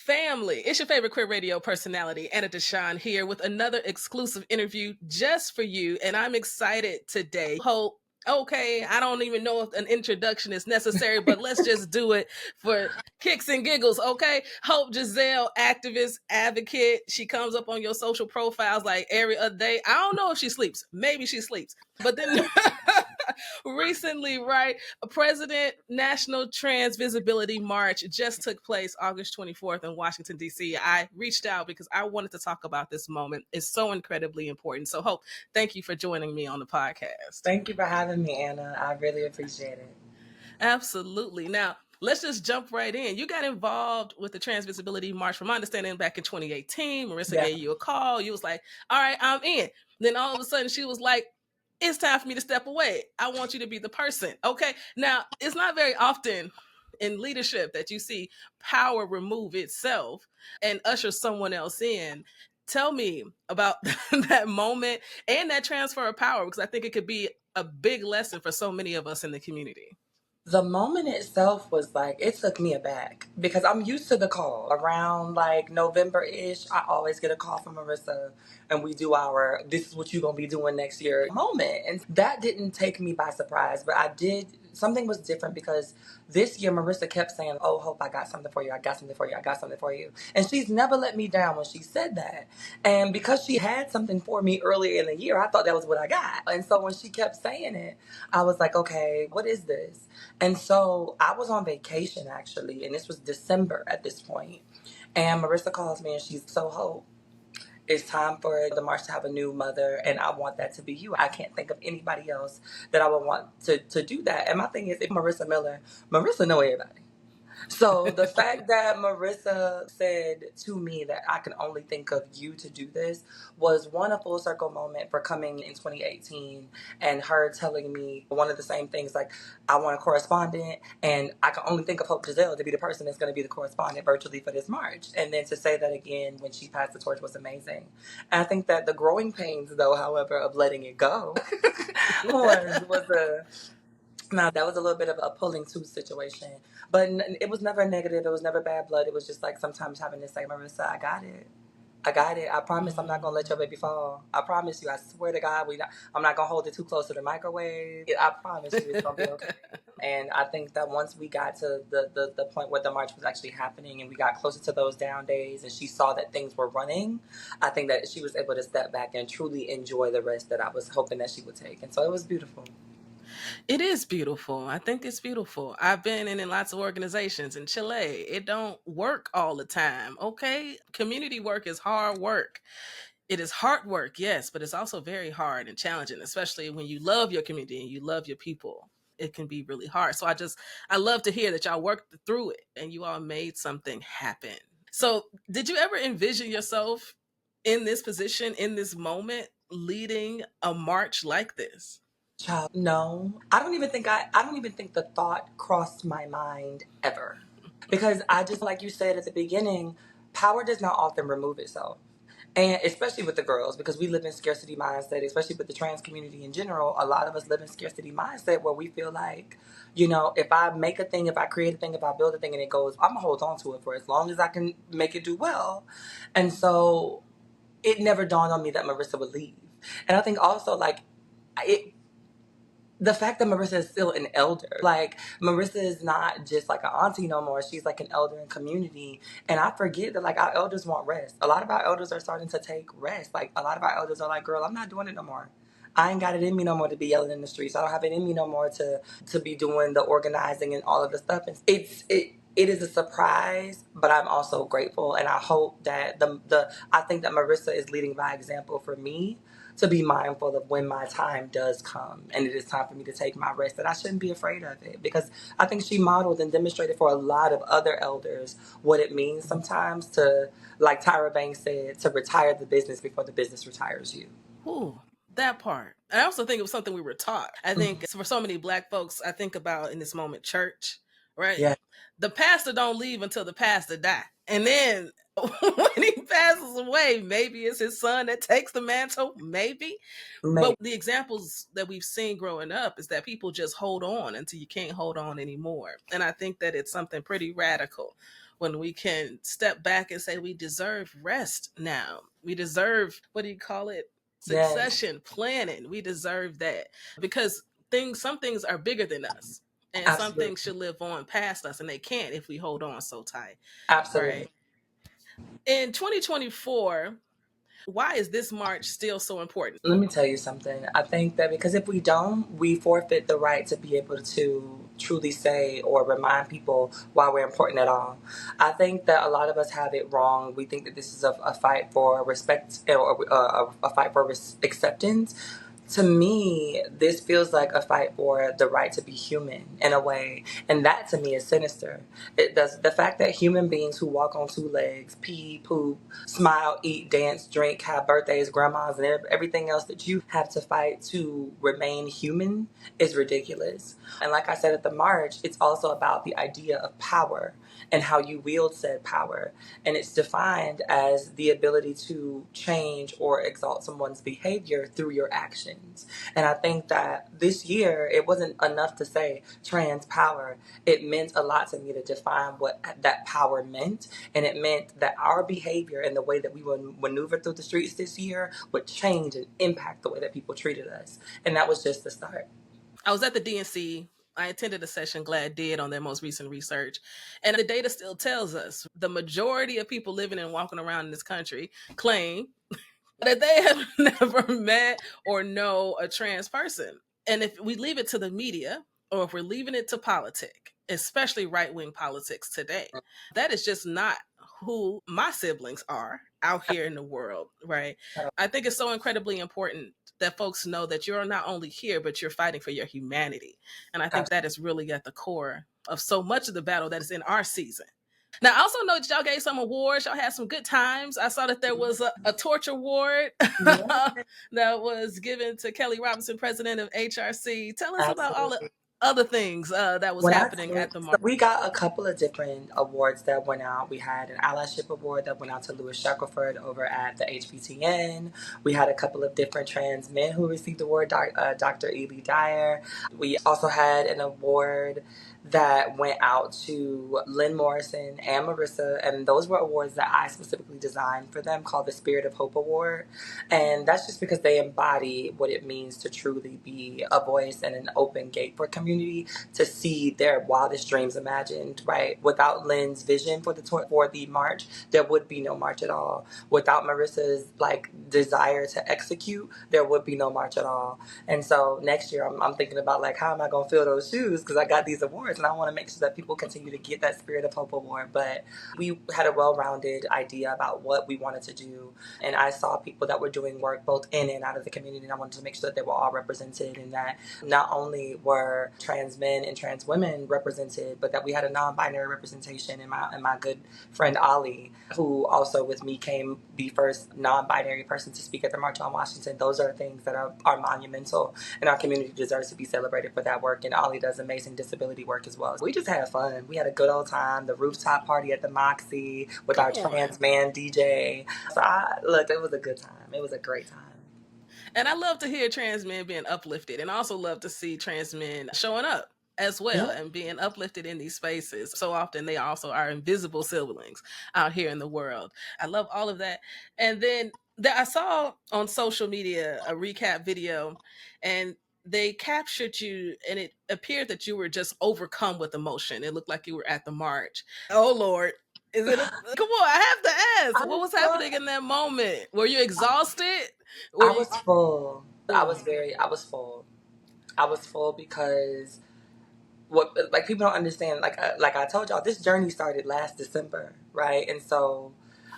Family, it's your favorite queer radio personality, Anna Deshawn, here with another exclusive interview just for you. And I'm excited today. Hope, okay, I don't even know if an introduction is necessary, but let's just do it for kicks and giggles, okay? Hope Giselle, activist, advocate. She comes up on your social profiles like every other day. I don't know if she sleeps. Maybe she sleeps. But then recently, right, a President National Trans Visibility March just took place August 24th in Washington, D.C. I reached out because I wanted to talk about this moment. It's so incredibly important. So, Hope, thank you for joining me on the podcast. Thank you for having me, Anna. I really appreciate it. Absolutely. Now, let's just jump right in. You got involved with the Trans Visibility March, from my understanding, back in 2018. Marissa gave you a call. You was like, all right, I'm in. Then all of a sudden she was like, it's time for me to step away. I want you to be the person. Okay. Now, it's not very often in leadership that you see power remove itself and usher someone else in. Tell me about that moment and that transfer of power, because I think it could be a big lesson for so many of us in the community. The moment itself was like, it took me aback because I'm used to the call. Around like November-ish, I always get a call from Marissa and we do our, this is what you're going to be doing next year moment. And that didn't take me by surprise, but something was different because this year Marissa kept saying, oh, Hope, I got something for you. I got something for you. I got something for you. And she's never let me down when she said that. And because she had something for me earlier in the year, I thought that was what I got. And so when she kept saying it, I was like, okay, what is this? And so I was on vacation actually, and this was December at this point. And Marissa calls me and she's so, Hope, it's time for the march to have a new mother, and I want that to be you. I can't think of anybody else that I would want to do that. And my thing is, if Marissa know everybody. So the fact that Marissa said to me that I can only think of you to do this was one, a full circle moment for coming in 2018 and her telling me one of the same things, like, I want a correspondent and I can only think of Hope Giselle to be the person that's going to be the correspondent virtually for this march. And then to say that again when she passed the torch was amazing. And I think that the growing pains, though, however, of letting it go now, that was a little bit of a pulling tooth situation, but it was never negative. It was never bad blood. It was just like sometimes having to say, Marissa, I got it. I got it. I promise I'm not going to let your baby fall. I promise you. I swear to God, I'm not going to hold it too close to the microwave. I promise you it's going to be okay. And I think that once we got to the point where the march was actually happening and we got closer to those down days and she saw that things were running, I think that she was able to step back and truly enjoy the rest that I was hoping that she would take. And so it was beautiful. It is beautiful. I think it's beautiful. I've been in lots of organizations in Chile. It don't work all the time, okay? Community work is hard work. It is hard work, yes, but it's also very hard and challenging, especially when you love your community and you love your people. It can be really hard. So I love to hear that y'all worked through it and you all made something happen. So did you ever envision yourself in this position, in this moment, leading a march like this? Child, no. I don't even think the thought crossed my mind ever. Because I just, like you said at the beginning, power does not often remove itself. And especially with the girls, because we live in scarcity mindset, especially with the trans community in general, a lot of us live in scarcity mindset where we feel like, if I make a thing, if I create a thing, if I build a thing and it goes, I'm gonna hold on to it for as long as I can make it do well. And so it never dawned on me that Marissa would leave. And I think also like it the fact that Marissa is still an elder, like Marissa is not just like an auntie no more. She's like an elder in community. And I forget that like our elders want rest. A lot of our elders are starting to take rest. Like a lot of our elders are like, girl, I'm not doing it no more. I ain't got it in me no more to be yelling in the streets. I don't have it in me no more to be doing the organizing and all of the stuff. And it is a surprise, but I'm also grateful. And I hope that I think that Marissa is leading by example for me to be mindful of when my time does come and it is time for me to take my rest, that I shouldn't be afraid of it, because I think she modeled and demonstrated for a lot of other elders what it means sometimes to, like Tyra Banks said, to retire the business before the business retires you. Ooh, that part. I also think it was something we were taught. I think for so many Black folks, I think about in this moment church, right? Yeah. The pastor don't leave until the pastor die. And then when he passes away, maybe it's his son that takes the mantle, maybe. But the examples that we've seen growing up is that people just hold on until you can't hold on anymore. And I think that it's something pretty radical when we can step back and say we deserve rest now. We deserve, what do you call it? Yes, Succession planning. We deserve that because some things are bigger than us. And some things absolutely. should live on past us, and they can't if we hold on so tight, Absolutely. right? In 2024, why is this March still so important? Let me tell you something. I think that because if we don't, we forfeit the right to be able to truly say or remind people why we're important at all. I think that a lot of us have it wrong. We think that this is a fight for respect or a fight for acceptance. To me, this feels like a fight for the right to be human in a way, and that to me is sinister. It does the fact that human beings who walk on two legs, pee, poop, smile, eat, dance, drink, have birthdays, grandmas, and everything else that you have to fight to remain human is ridiculous. And like I said at the march, it's also about the idea of power and how you wield said power. And it's defined as the ability to change or exalt someone's behavior through your actions. And I think that this year, it wasn't enough to say trans power. It meant a lot to me to define what that power meant. And it meant that our behavior and the way that we would maneuver through the streets this year would change and impact the way that people treated us. And that was just the start. I was at the DNC. I attended a session, GLAD did, on their most recent research. And the data still tells us the majority of people living and walking around in this country claim that they have never met or know a trans person. And if we leave it to the media, or if we're leaving it to politics, especially right wing politics today, that is just not who my siblings are out here in the world, right? I think it's so incredibly important that folks know that you're not only here, but you're fighting for your humanity. And I think that is really at the core of so much of the battle that is in our season. Now, I also know that y'all gave some awards. Y'all had some good times. I saw that there was a torch award Yeah, that was given to Kelly Robinson, president of HRC. Tell us about all the absolutely. other things that was When I happening say, at the so march. we got a couple of different awards that went out. We had an allyship award that went out to Louis Shackelford over at the HPTN. We had a couple of different trans men who received the award, Dr. Ely Dyer. We also had an award that went out to Lynn Morrison and Marissa, and those were awards that I specifically designed for them called the Spirit of Hope Award. And that's just because they embody what it means to truly be a voice and an open gate for community to see their wildest dreams imagined, right? Without Lynn's vision for the march, there would be no march at all. Without Marissa's like desire to execute, there would be no march at all. And so next year, I'm thinking about like how am I gonna fill those shoes because I got these awards and I want to make sure that people continue to get that Spirit of Hope award. But we had a well-rounded idea about what we wanted to do, and I saw people that were doing work both in and out of the community, and I wanted to make sure that they were all represented and that not only were trans men and trans women represented, but that we had a non-binary representation. And my good friend Ali, who also with me came the first non-binary person to speak at the March on Washington. Those are things that are monumental, and our community deserves to be celebrated for that work. And Ali does amazing disability work as well. We just had fun. We had a good old time. The rooftop party at the Moxie with Come our on. trans man DJ. So look, it was a good time. It was a great time. And I love to hear trans men being uplifted, and also love to see trans men showing up as well Yeah. and being uplifted in these spaces. So often they also are invisible siblings out here in the world. I love all of that. And then I saw on social media a recap video, and they captured you, and it appeared that you were just overcome with emotion. It looked like you were at the march. Oh Lord. Is it come on, I have to ask, I what was was so happening in that moment? Were you exhausted? Were I you was full. Ooh. I was full. I was full because what like people don't understand. Like I told y'all, this journey started last December, right? And so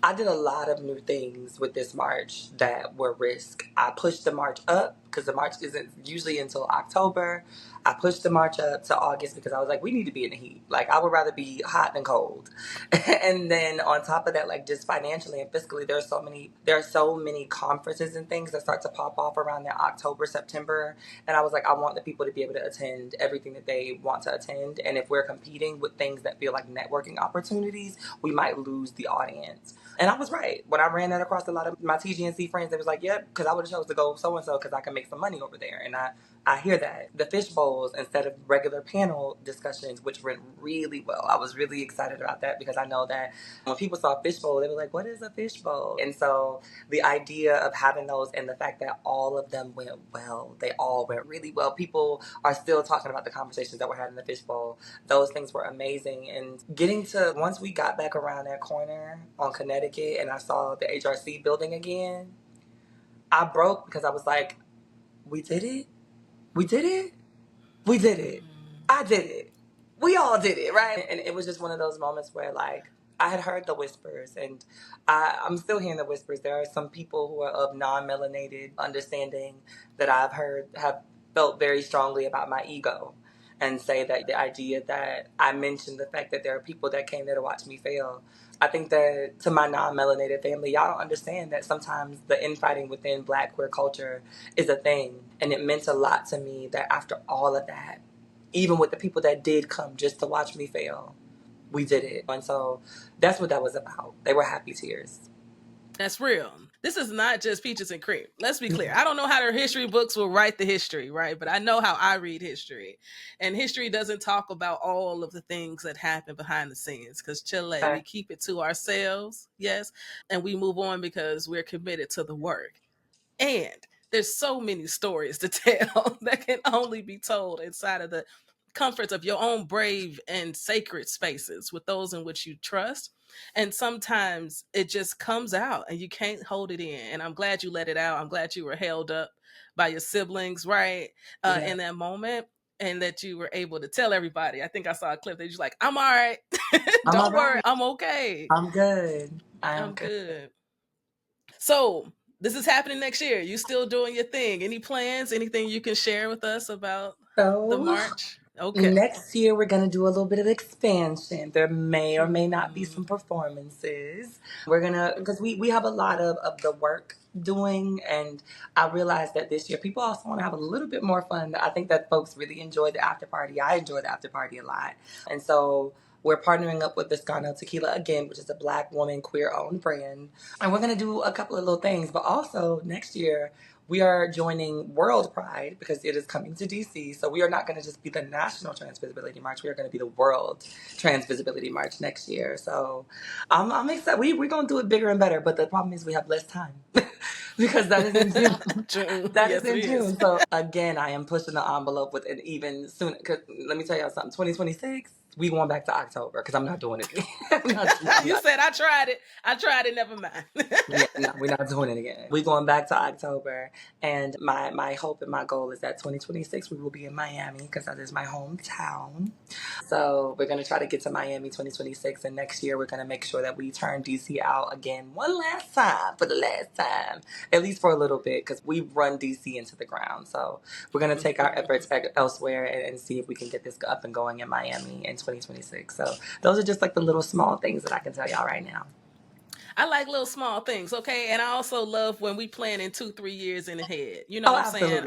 I did a lot of new things with this march that were risk. I pushed the march up because the march isn't usually until October. I pushed the march up to August because I was like, we need to be in the heat. Like I would rather be hot than cold. And then on top of that, like just financially and fiscally, there are so many conferences and things that start to pop off around that October, September. And I was like, I want the people to be able to attend everything that they want to attend. And if we're competing with things that feel like networking opportunities, we might lose the audience. And I was right. When I ran that across a lot of my TGNC friends, they was like, yep, because I would have chose to go so-and-so because I can make make some money over there. And I hear that. The fish bowls instead of regular panel discussions, which went really well. I was really excited about that because I know that when people saw fish bowl, they were like, what is a fish bowl? And so the idea of having those and the fact that all of them went well, they all went really well. People are still talking about the conversations that were had in the fish bowl. Those things were amazing. And getting to, once we got back around that corner on Connecticut and I saw the HRC building again, I broke because I was like, we did it? We did it? We did it. I did it. We all did it, right? And it was just one of those moments where, like, I had heard the whispers, and I'm still hearing the whispers. There are some people who are of non-melanated understanding that I've heard have felt very strongly about my ego and say that the idea that I mentioned the fact that there are people that came there to watch me fail. I think that to my non-melanated family, y'all don't understand that sometimes the infighting within Black queer culture is a thing. And it meant a lot to me that after all of that, even with the people that did come just to watch me fail, we did it. And so that's what that was about. They were happy tears. That's real. This is not just peaches and cream. Let's be clear. I don't know how their history books will write the history, right? But I know how I read history. And history doesn't talk about all of the things that happen behind the scenes because Chile, we keep it to ourselves, yes, and we move on because we're committed to the work. And there's so many stories to tell that can only be told inside of the comforts of your own brave and sacred spaces with those in which you trust. And sometimes it just comes out and you can't hold it in. And I'm glad you let it out. I'm glad you were held up by your siblings, right? In that moment. And that you were able to tell everybody. I think I saw a clip that you're like, I'm all right. Don't worry. I'm okay. I'm good. I'm good. So this is happening next year. You still doing your thing. Any plans? Anything you can share with us about the March? Okay. Next year, we're going to do a little bit of expansion. There may or may not be some performances. We're going to, because we have a lot of the work doing. And I realized that this year, people also want to have a little bit more fun. I think that folks really enjoy the after party. I enjoy the after party a lot. And so we're partnering up with Deshawn Tequila again, which is a Black woman queer-owned brand. And we're going to do a couple of little things. But also, next year, we are joining World Pride because it is coming to DC. So we are not going to just be the National Trans Visibility March. We are going to be the World Trans Visibility March next year. So I'm excited. We're going to do it bigger and better. But the problem is we have less time because that is in June. That is in June. So again, I am pushing the envelope with an even sooner. Cause let me tell y'all something. 2026. We going back to October because I'm not doing it again. You said I tried it. I tried it. Never mind. Yeah, no, we're not doing it again. We're going back to October. And my hope and my goal is that 2026 we will be in Miami because that is my hometown. So we're going to try to get to Miami 2026. And next year we're going to make sure that we turn DC out again one last time for the last time. At least for a little bit because we run DC into the ground. So we're going to take our efforts elsewhere and see if we can get this up and going in Miami in 2026. So those are just like the little small things that I can tell y'all right now. I like little small things, okay? And I also love when we plan in 2-3 years in ahead. You know what I'm saying?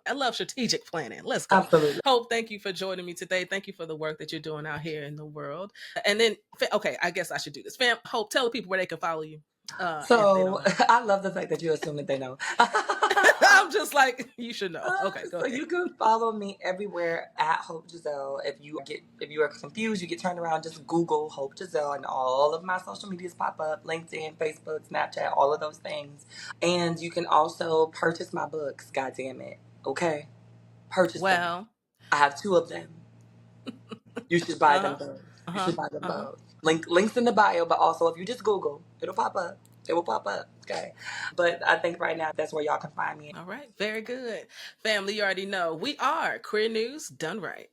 I love strategic planning. Let's go. Absolutely. Hope, thank you for joining me today. Thank you for the work that you're doing out here in the world. And then, okay, I guess I should do this. Fam, Hope, tell the people where they can follow you. So I love the fact that you assume that they know. I'm just like, you should know. Okay, go ahead. So you can follow me everywhere at Hope Giselle. If you are confused, you get turned around, just Google Hope Giselle and all of my social medias pop up, LinkedIn, Facebook, Snapchat, all of those things. And you can also purchase my books, God damn it. Okay? Purchase them. I have 2 of them. You should buy them both. You should buy them both. Links in the bio, but also if you just Google, it'll pop up. It will pop up. Okay. But I think right now that's where y'all can find me. All right. Very good. Family, you already know we are Queer News Done Right.